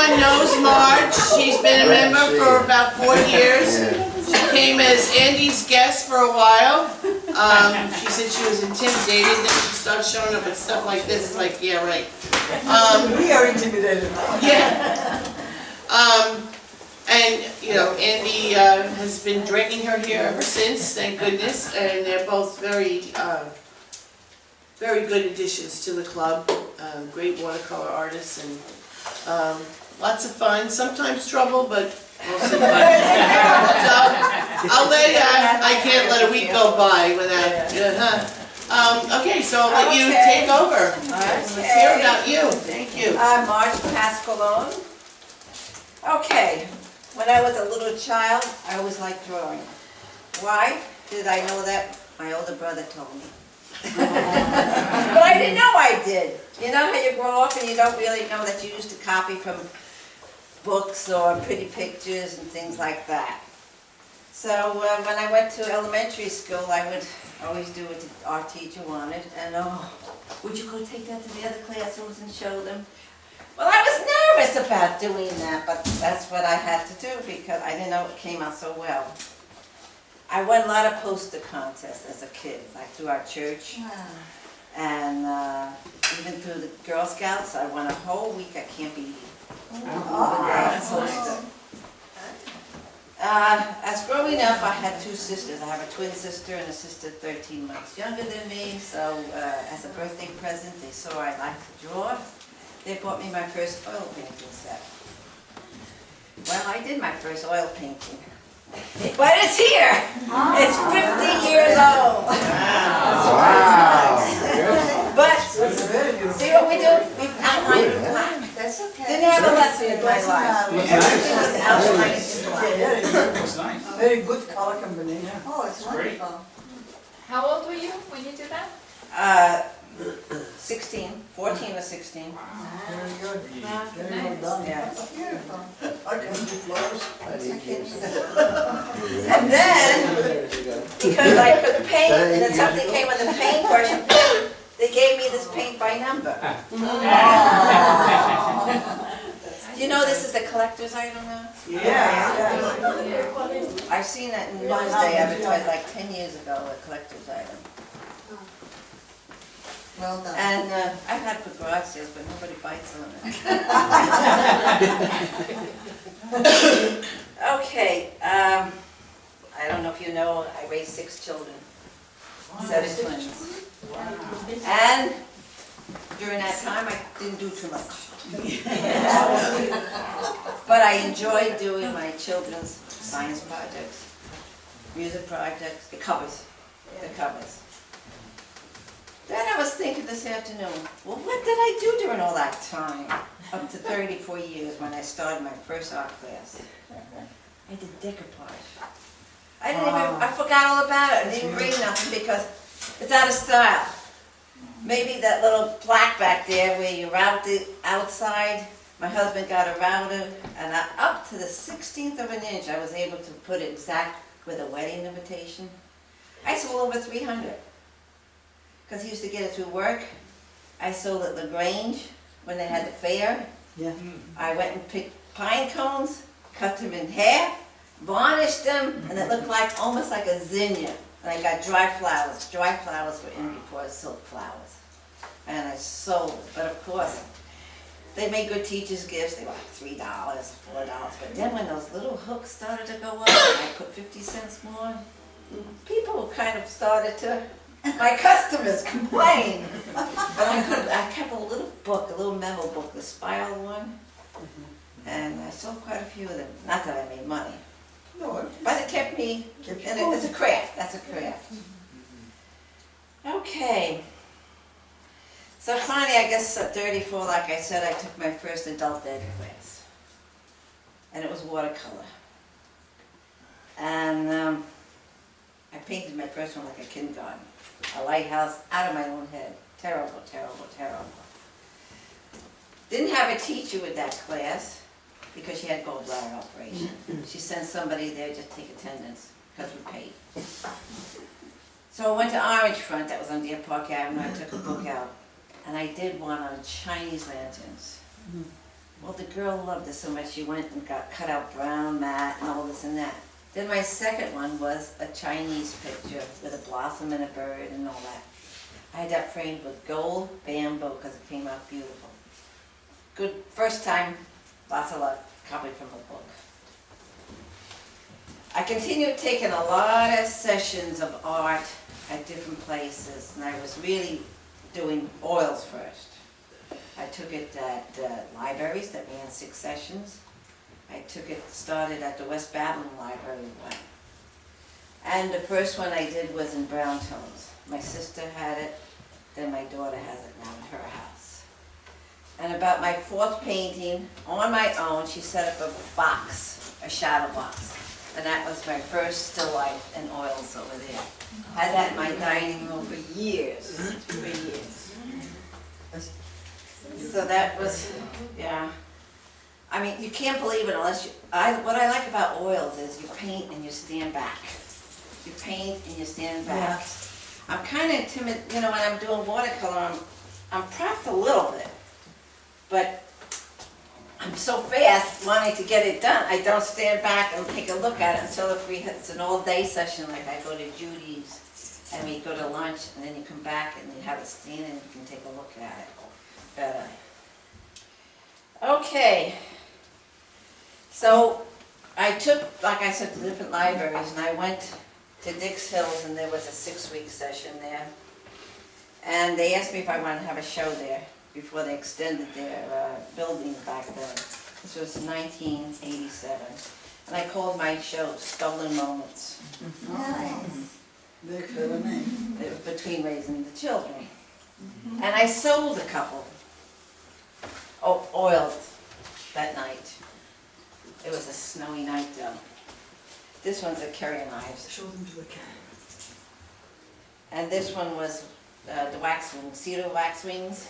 everyone knows Marge. She's been a member for about 4 years. She came as Andy's guest for a while. She said she was intimidated, then she started showing up with stuff like this. It's like, yeah, right. We are intimidated. Yeah. And, you know, Andy has been dragging her here ever since, thank goodness, and they're both very good additions to the club. Great watercolor artists, and lots of fun, sometimes trouble, but mostly fun. So, I'll let I can't let a week go by without, okay, so I'll let you take over. Let's hear about you. Thank you. I'm Marge Pasqualone. Okay, when I was a little child, I always liked drawing. Why did I know that? My older brother told me. But I didn't know I did. You know how you grow up and you don't really know that you used to copy from books or pretty pictures and things like that. So when I went to elementary school, I would always do what our teacher wanted. And would you go take that to the other classrooms and show them? Well, I was nervous about doing that, but that's what I had to do because I didn't know it came out so well. I won a lot of poster contests as a kid, like through our church. Wow. And even through the Girl Scouts, I won a whole week at Camp Edie. As growing up, I had 2 sisters. I have a twin sister and a sister 13 months younger than me. So as a birthday present, they saw I liked to draw. They bought me my first oil painting set. Well, I did my first oil painting. But it's here! It's 50 years old! Wow! But, see what we do? We've outlined it black. That's okay. Didn't have a lesson in my life. Everything was outlined in black. It's nice. Very good color combination. Oh, it's wonderful. How old were you when you did that? 16, 14 or 16. Very good. Wow, Very well nice. done. Yeah. That's beautiful. I can do flowers. And then, because I couldn't paint, and then something came with a paintbrush and paint, they gave me this paint by number. Do you know this is a collector's item now? Yeah. I've seen that in Wednesday advertised like 10 years ago, a collector's item. Well done. And I've had for garage sales, but nobody bites on it. Okay, I don't know if you know, I raised 6 children, 7 twins. And during that time, I didn't do too much. But I enjoyed doing my children's science projects, music projects, the covers. Then I was thinking this afternoon, well, what did I do during all that time? Up to 34 years when I started my first art class. I did decoupage. I forgot all about it. I didn't read nothing because it's out of style. Maybe that little plaque back there where you route the outside, my husband got a router, and up to the 16th of an inch, I was able to put it exact with a wedding invitation. I sold over 300. Because he used to get it through work. I sold at LaGrange when they had the fair. Yeah. I went and picked pine cones, cut them in half, varnished them, and it looked like almost like a zinnia. And I got dry flowers. Dry flowers were in before silk flowers. And I sold it. But of course, they made good teachers' gifts. They were like $3, $4. But then when those little hooks started to go up, and I put 50 cents more, people kind of started to, my customers complained. But I kept a little book, a little memo book, the spiral one. And I sold quite a few of them. Not that I made money. No, But it kept me, and it's a craft, that's a craft. Okay. So finally, I guess at 34, like I said, I took my first adult ed class. And it was watercolor. And I painted my first one like a kindergarten. A lighthouse out of my own head. Terrible, terrible, terrible. Didn't have a teacher with that class because she had gallbladder operation. She sent somebody there just to take attendance because we paid. So I went to Orange Front, that was on Deer Park Avenue. I took a book out and I did one on Chinese lanterns. Well, the girl loved it so much, she went and got cut out brown mat and all this and that. Then my second one was a Chinese picture with a blossom and a bird and all that. I had that framed with gold bamboo because it came out beautiful. Good, first time, lots of luck, copied from a book. I continued taking a lot of sessions of art at different places, and I was really doing oils first. I took it at libraries that ran 6 sessions. I started at the West Babylon Library one. And the first one I did was in brown tones. My sister had it, then my daughter has it now in her house. And about my 4th painting, on my own, she set up a box, a shadow box. And that was my first still life and oils over there. Had that in my dining room for years, So that was, yeah. I mean, you can't believe it unless you, what I like about oils is you paint and you stand back. You paint and you stand back. I'm kind of timid, when I'm doing watercolor, I'm prepped a little bit. But I'm so fast wanting to get it done, I don't stand back and take a look at it until it's an all-day session, like I go to Judy's and we go to lunch and then you come back and you have it stand and you can take a look at it better. Okay, so I took, like I said, to different libraries, and I went to Dix Hills, and there was a 6-week session there. And they asked me if I wanted to have a show there before they extended their building back then. This was 1987. And I called my show Stolen Moments. Nice. Very clever name. It was between raising the children. And I sold a couple. Oh, oils that night. It was a snowy night though. This one's a carrier knives. Show them to the camera. And this one was the wax wings, cedar wax wings.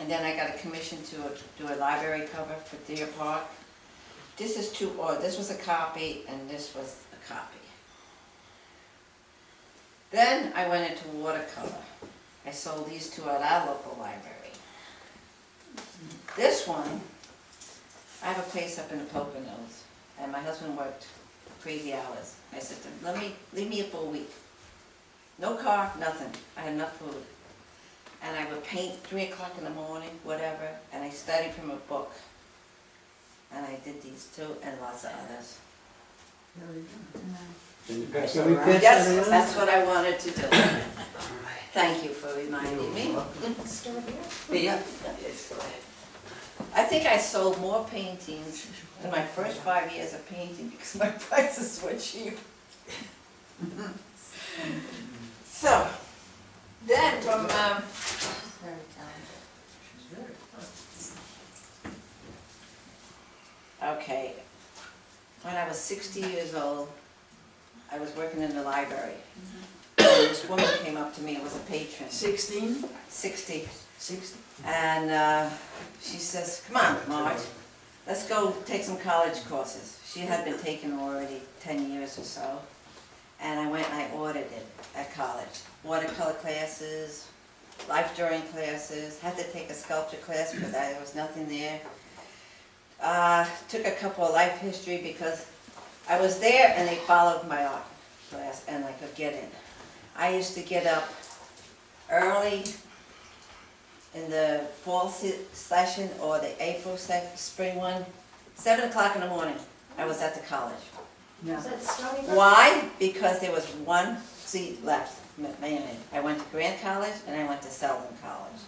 And then I got a commission to do a library cover for Deer Park. This is this was a copy and this was a copy. Then I went into watercolor. I sold these 2 at our local library. This one, I have a place up in the Poconos, and my husband worked crazy hours. I said to him, leave me here for a week. No car, nothing. I had enough food. And I would paint 3 o'clock in the morning, whatever, and I studied from a book. And I did these 2 and lots of others. Very good. Can you pass that around? Yes, that's what I wanted to do. Thank you for reminding me. Yeah. I think I sold more paintings in my first 5 years of painting because my prices were cheap. So, then from, okay, when I was 60 years old, I was working in the library. And this woman came up to me, it was a patron. 16? 60. 60. And she says, come on, Marge, let's go take some college courses. She had been taking already 10 years or so. And I went and I ordered it at college. Watercolor classes, life drawing classes, had to take a sculpture class because there was nothing there. Took a couple of life history because I was there and they followed my art class and I could get in. I used to get up early in the fall session or the April spring one, 7 o'clock in the morning, I was at the college. Yeah. Why? Because there was 1 seat left, mainly. I went to Grant College and I went to Selden College.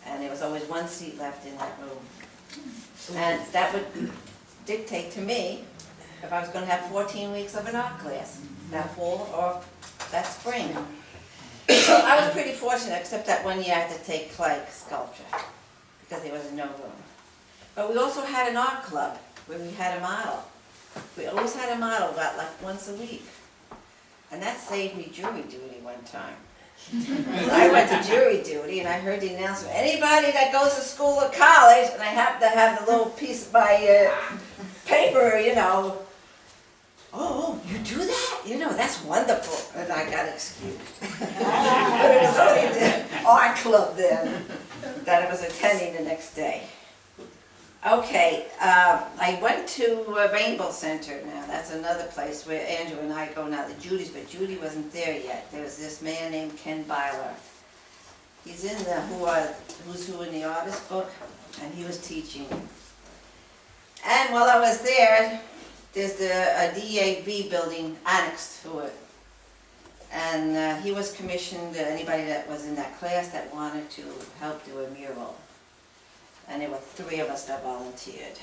And there was always 1 seat left in that room. And that would dictate to me if I was going to have 14 weeks of an art class that fall or that spring. So I was pretty fortunate, except that 1 year I had to take clay sculpture because there was no room. But we also had an art club where we had a model. We always had a model about like once a week. And that saved me jury duty one time. I went to jury duty and I heard the announcement, anybody that goes to school or college, and I happened to have the little piece of my paper, oh, you do that? That's wonderful. And I got excused. But it was only the art club then that I was attending the next day. Okay, I went to Rainbow Center now, that's another place where Andrew and I go now to Judy's, but Judy wasn't there yet. There was this man named Ken Byler. He's in the Who's Who in the Artist book, and he was teaching. And while I was there, there's a DAV building annexed to it. And he was commissioned anybody that was in that class that wanted to help do a mural. And there were 3 of us that volunteered.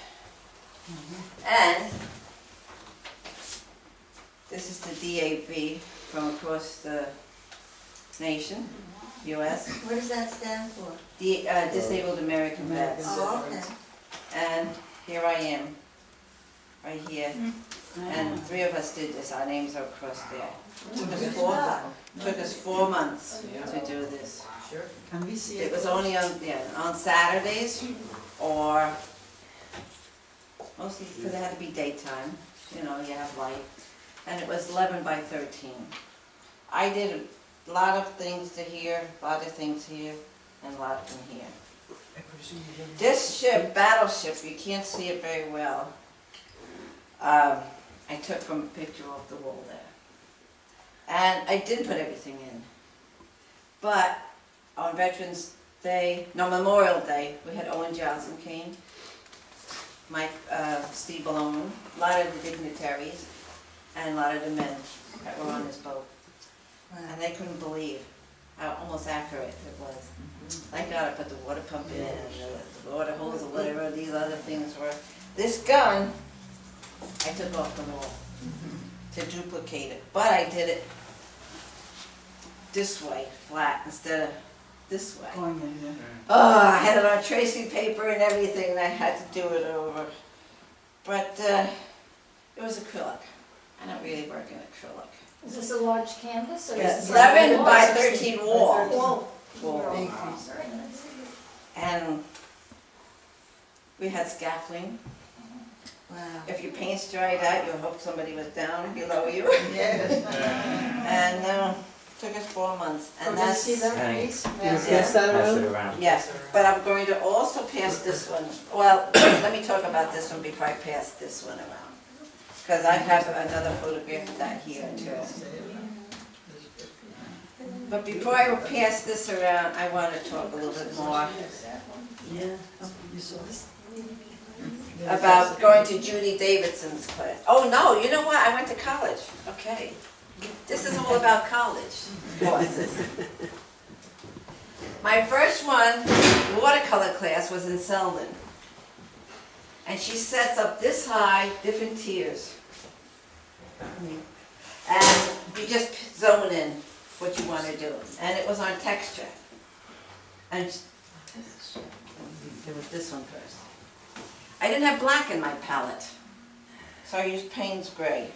And this is the DAV from across the nation, US. What does that stand for? The Disabled American Vets. Oh, okay. And here I am, right here. And 3 of us did this, our names are across there. Took us 4 months to do this. Can we see It it? was only on Saturdays, or mostly because it had to be daytime, you know, you have light. And it was 11 by 13. I did a lot of things to here, a lot of things here, and a lot from here. This ship, battleship, you can't see it very well. I took from a picture off the wall there. And I did put everything in. But on Veterans Day, no, Memorial Day, we had Owen Johnson came, Mike, Steve Balone, a lot of the dignitaries, and a lot of the men that were on this boat. And they couldn't believe how almost accurate it was. Thank God I put the water pump in and the water hose or whatever these other things were. This gun, I took off the wall to duplicate it, but I did it this way, flat, instead of this way. Going in, yeah. Oh, I had it on tracing paper and everything, and I had to do it over. But it was acrylic. I don't really work in acrylic. Is this a large canvas or Yeah, is this? 11 by 13 wall. Wall. Wall. Very nice. And we had scaffolding. Wow. If your paint's dried out, you'll hope somebody was down below you. Yes. And took us 4 months. And Can we that's, see that, Hey. please? You Yes. pass that Pass it around? around. yes, but I'm going to also pass this one. Well, let me talk about this one before I pass this one around. Because I have another photograph of that here too. But before I pass this around, I want to talk a little bit more Yeah. Oh, you saw this? about going to Judy Davidson's class. Oh no, you know what? I went to college. Okay. This is all about college courses. My first one, watercolor class, was in Selden. And she sets up this high, different tiers. And you just zone in what you want to do. And it was on texture. And it was this one first. I didn't have black in my palette, so I used Payne's Gray.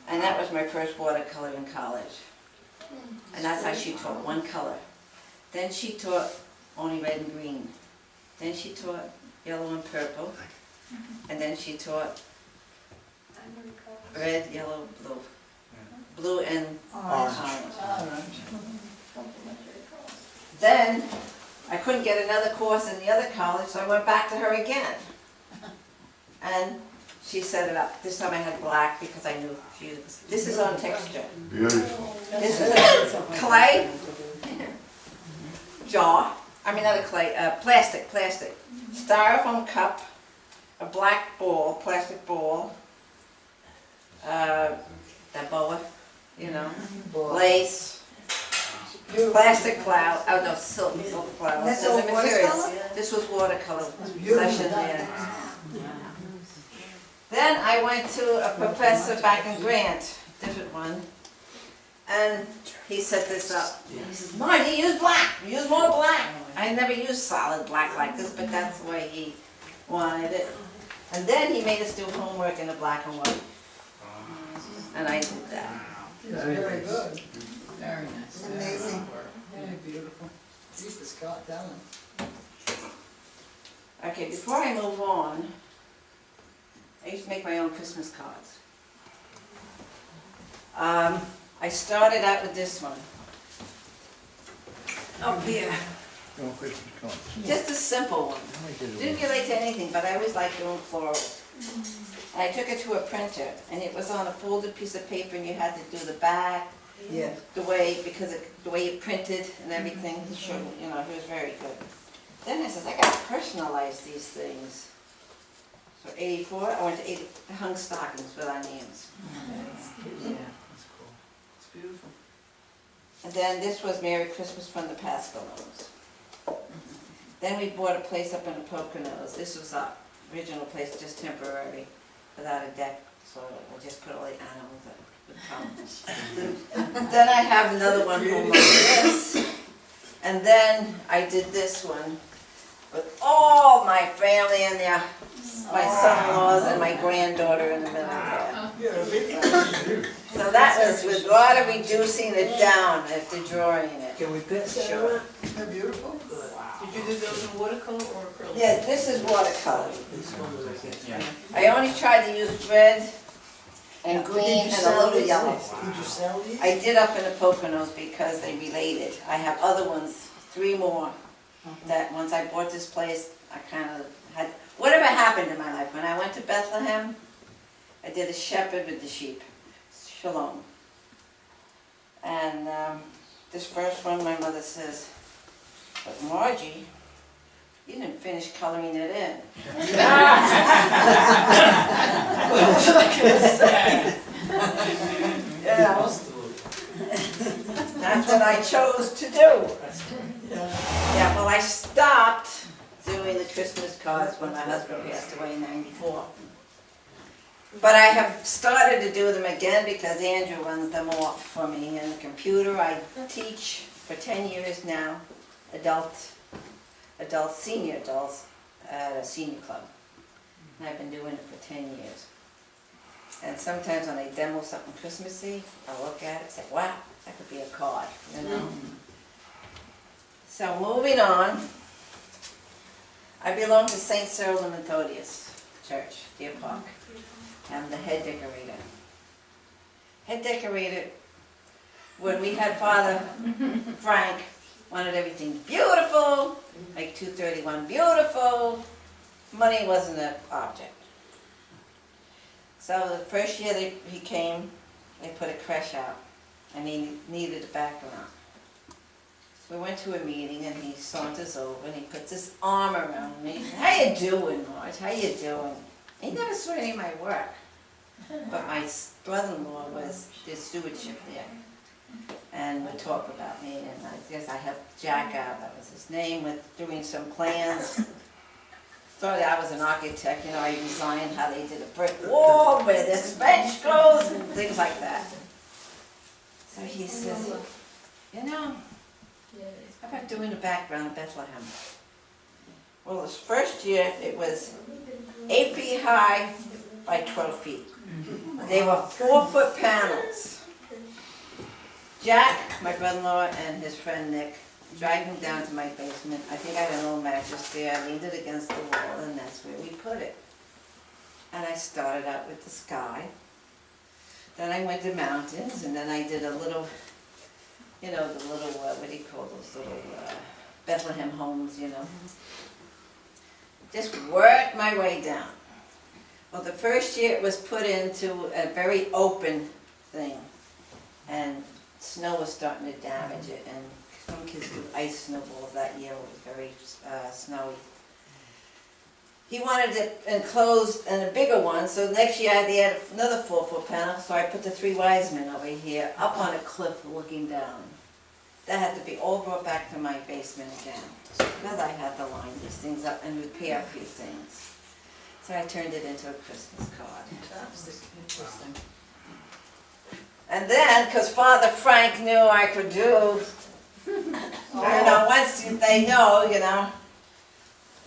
And that was my first watercolor in college. And that's how she taught, one color. Then she taught only red and green. Then she taught yellow and purple. And then she taught red, yellow, blue. Blue and orange. Then I couldn't get another course in the other college, so I went back to her again. And she set it up. This time I had black because I knew she was, this is on texture. Beautiful. This is a clay jar, I mean not a clay, plastic. Styrofoam cup, a black ball, plastic ball, that boa, you know, lace, plastic cloud, oh no, silk cloud. That's Those all are materials. watercolor? This was watercolor session there. Then I went to a professor back in Grant, different one, and he set this up. He says, Marty, use black, use more black. I never used solid black like this, but that's the way he wanted it. And then he made us do homework in a black and white. And I did that. Very good. Very nice. Amazing. Very beautiful. Keep the Scott talent. Okay, before I move on, I used to make my own Christmas cards. I started out with this one. Up here. No Christmas cards. Just a simple one. Didn't relate to anything, but I always liked doing florals. And I took it to a printer, and it was on a folded piece of paper, and you had to do the back, Yeah. the way, because the way it printed and everything, sure, you know, he was very good. Then I says, I gotta personalize these things. So 84, I went to 80, I hung stockings with our names. Yeah. It's beautiful. And then this was Merry Christmas from the Pasqualones. Then we bought a place up in the Poconos. This was our original place, just temporary, without a deck, so I just put all the animals that would come. Then I have another one home like this. And then I did this one with all my family and my son-in-laws and my granddaughter in the middle there. So that was with a lot of reducing it down after drawing it. Can we put Sure. They're beautiful. Did you do those in watercolor or acrylic? Yeah, this is watercolor. I only tried to use red and green and a little yellow. Did you sell these? I did up in the Poconos because they related. I have other ones, 3 more, that once I bought this place, I kind of had, whatever happened in my life. When I went to Bethlehem, I did a shepherd with the sheep, Shalom. And this first one, my mother says, but Margie, you didn't finish coloring it in. Yeah. That's what I chose to do. Yeah, well, I stopped doing the Christmas cards when my husband passed away in '94. But I have started to do them again because Andrew runs them off for me in the computer. I teach for 10 years now, senior adults at a senior club. And I've been doing it for 10 years. And sometimes when they demo something Christmassy, I look at it and say, wow, that could be a card, you know? So moving on, I belong to St. Cyril and Methodius Church, Deer Park. I'm the head decorator. Head decorator, when we had Father Frank, wanted everything beautiful, like 231 beautiful. Money wasn't an object. So the first year he came, they put a creche out, and he needed a background. So we went to a meeting, and he saunters over, and he puts his arm around me. How you doing, Marge? How you doing? He never saw any of my work. But my brother-in-law did stewardship there, and would talk about me, and I guess I helped Jack out, that was his name, with doing some plans. Thought I was an architect, you know, I designed how they did a brick wall, where this bench goes, and things like that. So he says, you know, how about doing the background of Bethlehem? Well, this first year, it was 8 feet high by 12 feet. They were 4-foot panels. Jack, my brother-in-law, and his friend Nick dragged me down to my basement. I think I had an old mattress there. I leaned it against the wall, and that's where we put it. And I started out with the sky. Then I went to mountains, and then I did a little, you know, the little, what do you call those little Bethlehem homes, you know. Just worked my way down. Well, the first year it was put into a very open thing, and snow was starting to damage it, and some kids threw ice snowballs that year. It was very snowy. He wanted it enclosed and a bigger one, so next year I had to add another 4-foot panel, so I put the 3 wise men over here, up on a cliff looking down. That had to be all brought back to my basement again, because I had to line these things up and repair a few things. So I turned it into a Christmas card. Interesting. And then, because Father Frank knew I could do, you know, once they know, you know,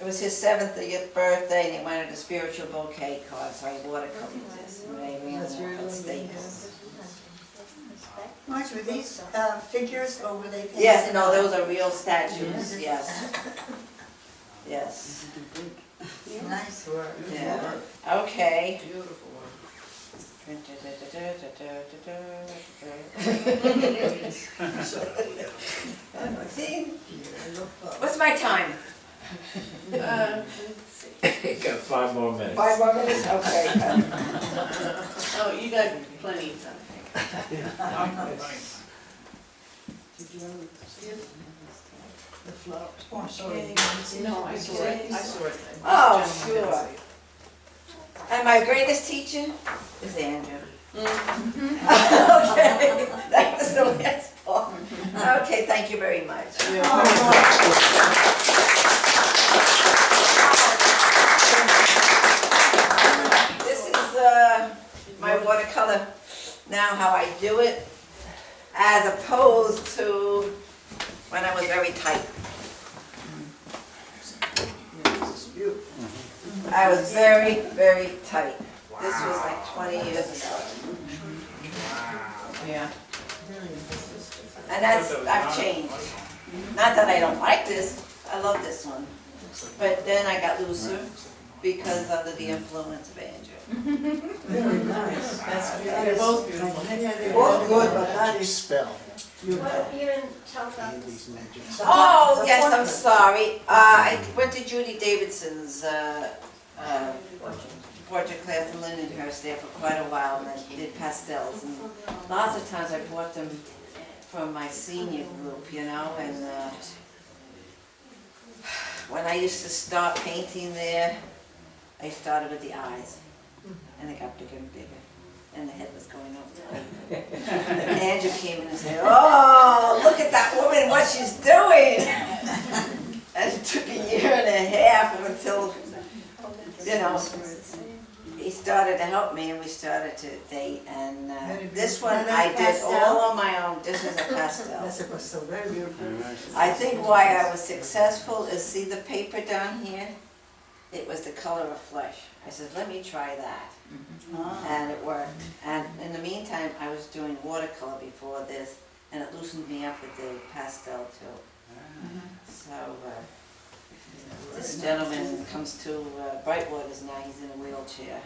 it was his 70th birthday, and he wanted a spiritual bouquet card, so I watercolored this, and they ran That's it really off at nice. Staples. Marge, were these figures or were they painted? Yes, no, those are real statues, yes. Yes, Nice work. yeah, okay. Beautiful one. See? What's my time? Let's see. Got 5 more minutes. 5 more minutes? Okay. Oh, you got plenty of time. The flowers. Oh, I'm Okay. sorry. No, I saw it, I saw it. Oh, sure. And my greatest teacher is Andrew. Okay, that was the last part. Okay, thank you very much. This is my watercolor, now how I do it, as opposed to when I was very tight. I was very, very tight. This was like 20 years ago. Yeah. And I've changed. Not that I don't like this, I love this one. But then I got looser because under the influence of Andrew. Very nice. That's They're beautiful. both beautiful. Yeah, they're both good, but that is Spell What, you didn't tell about these magic. Oh, yes, I'm sorry. I went to Judy Davidson's portrait class in Lindenhurst there for quite a while, and I did pastels. And lots of times I bought them from my senior group, you know, and when I used to start painting there, I started with the eyes, and they got bigger and bigger, and the head was going over the paper. And Andrew came in and said, "Oh, look at that woman, what she's doing!" And it took a year and a half until, you know, he started to help me, and we started to date. And this one I did all on my own. This is a pastel. That's a pastel, very beautiful. I think why I was successful is, see the paper down here? It was the color of flesh. I said, let me try that. And it worked. And in the meantime, I was doing watercolor before this, and it loosened me up with the pastel too. So this gentleman comes to Brightwaters now. He's in a wheelchair,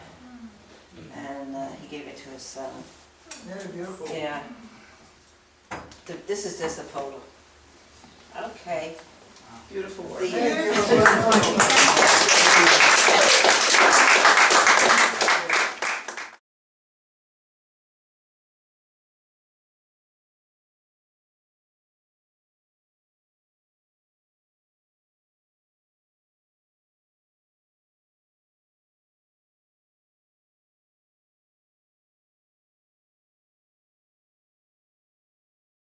and he gave it to his son. Very beautiful. Yeah. This is just a photo. Okay. Beautiful work. The- Very beautiful.